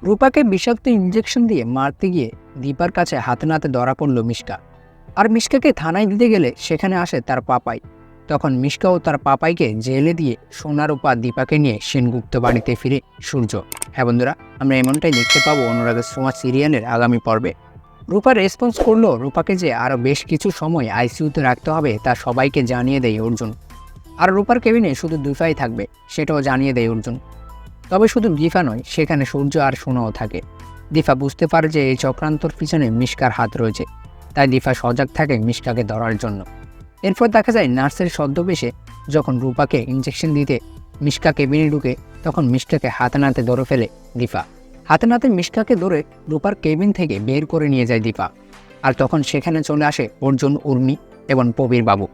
রূপাকে বিষাক্ত ইঞ্জেকশন দিয়ে মারতে গিয়ে দীপার কাছে হাতে নাতে ধরা পড়ল মিশকা। আর মিশকাকে থানায় দিতে গেলে সেখানে আসে তার পাপাই। তখন মিশকা ও তার পাপাইকে জেলে দিয়ে সোনা রূপা দীপাকে নিয়ে সেনগুপ্ত বাড়িতে ফিরে সূর্য। হ্যাঁ বন্ধুরা, আমরা এমনটাই দেখতে পাবো অনুরাগের ছোঁয়া সিরিয়ালের আগামী পর্বে। রূপা রেসপন্স করলো রূপাকে যে আরও বেশ কিছু সময় আইসিইউতে রাখতে হবে তা সবাইকে জানিয়ে দেয় অর্জুন। আর রূপার কেবিনে শুধু দীপাই থাকবে সেটাও জানিয়ে দেয় অর্জুন। তবে শুধু দীপা নয়, সেখানে সূর্য আর সোনাও থাকে। দীপা বুঝতে পারে যে এই চক্রান্তর পিছনে মিশকার হাত রয়েছে, তাই দীপা সজাগ থাকে মিশকাকে ধরার জন্য। এরপর দেখা যায় নার্সের ছদ্মবেশে যখন রূপাকে ইঞ্জেকশন দিতে মিশকা কেবিনে ঢুকে, তখন মিশকাকে হাতে নাতে ধরে ফেলে দীপা। হাতে নাতে মিশকাকে ধরে রূপার কেবিন থেকে বের করে নিয়ে যায় দীপা। আর তখন সেখানে চলে আসে অর্জুন, উর্মি এবং প্রবীর বাবু।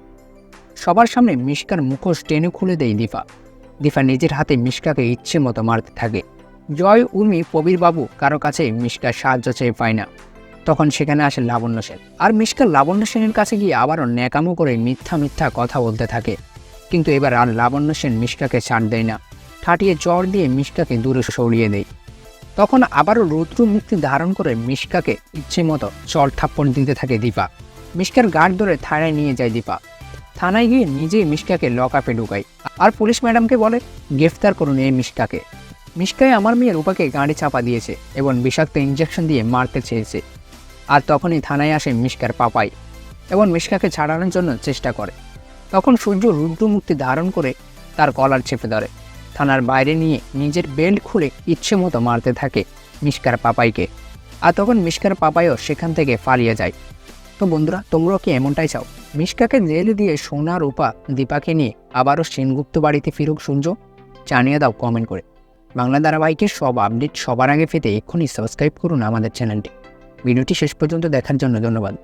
সবার সামনে মিশকার মুখোশ টেনে খুলে দেয় দীপা। দীপা নিজের হাতে মিশকাকে ইচ্ছে মতো মারতে থাকে। জয়, উর্মি, প্রবীর বাবু কারো কাছে মিশকার সাহায্য চেয়ে পায় না। তখন সেখানে আসে লাবণ্য সেন। আর মিশকা লাবণ্য সেনের কাছে গিয়ে আবারও ন্যাকামো করে মিথ্যা মিথ্যা কথা বলতে থাকে। কিন্তু এবার আর লাবণ্য সেন মিশকাকে ছাড় দেয় না, ঠাটিয়ে চড় দিয়ে মিশকাকে দূরে সরিয়ে দেয়। তখন আবারও রৌদ্র মুক্তি ধারণ করে মিশকাকে ইচ্ছে মতো চড় থাপ্পড় দিতে থাকে দীপা। মিশকার গার্ড ধরে থানায় নিয়ে যায় দীপা। থানায় গিয়ে নিজেই মিশকাকে লকআপে ঢুকায়। আর পুলিশ ম্যাডামকে বলে, গ্রেফতার করুন এই মিশকাকে। মিশকায় আমার মেয়ে রূপাকে গাড়ি চাপা দিয়েছে এবং বিষাক্ত ইঞ্জেকশন দিয়ে মারতে চেয়েছে। আর তখনই থানায় আসে মিশকার পাপাই এবং মিশকাকে ছাড়ানোর জন্য চেষ্টা করে। তখন সূর্য রুদ্রমুক্তি ধারণ করে তার কলার চেপে ধরে থানার বাইরে নিয়ে নিজের বেল্ট খুলে ইচ্ছে মতো মারতে থাকে মিশকার পাপাইকে। আর তখন মিশকার পাপাইও সেখান থেকে পালিয়ে যায়। তো বন্ধুরা, তোমরাও কি এমনটাই চাও মিশকাকে জেলে দিয়ে সোনা রূপা দীপাকে নিয়ে আবারও সেনগুপ্ত বাড়িতে ফিরুক সূর্য? জানিয়ে দাও কমেন্ট করে। বাংলা ধারাবাহিকের সব আপডেট সবার আগে পেতে এক্ষুনি সাবস্ক্রাইব করুন আমাদের চ্যানেলটি। ভিডিওটি শেষ পর্যন্ত দেখার জন্য ধন্যবাদ।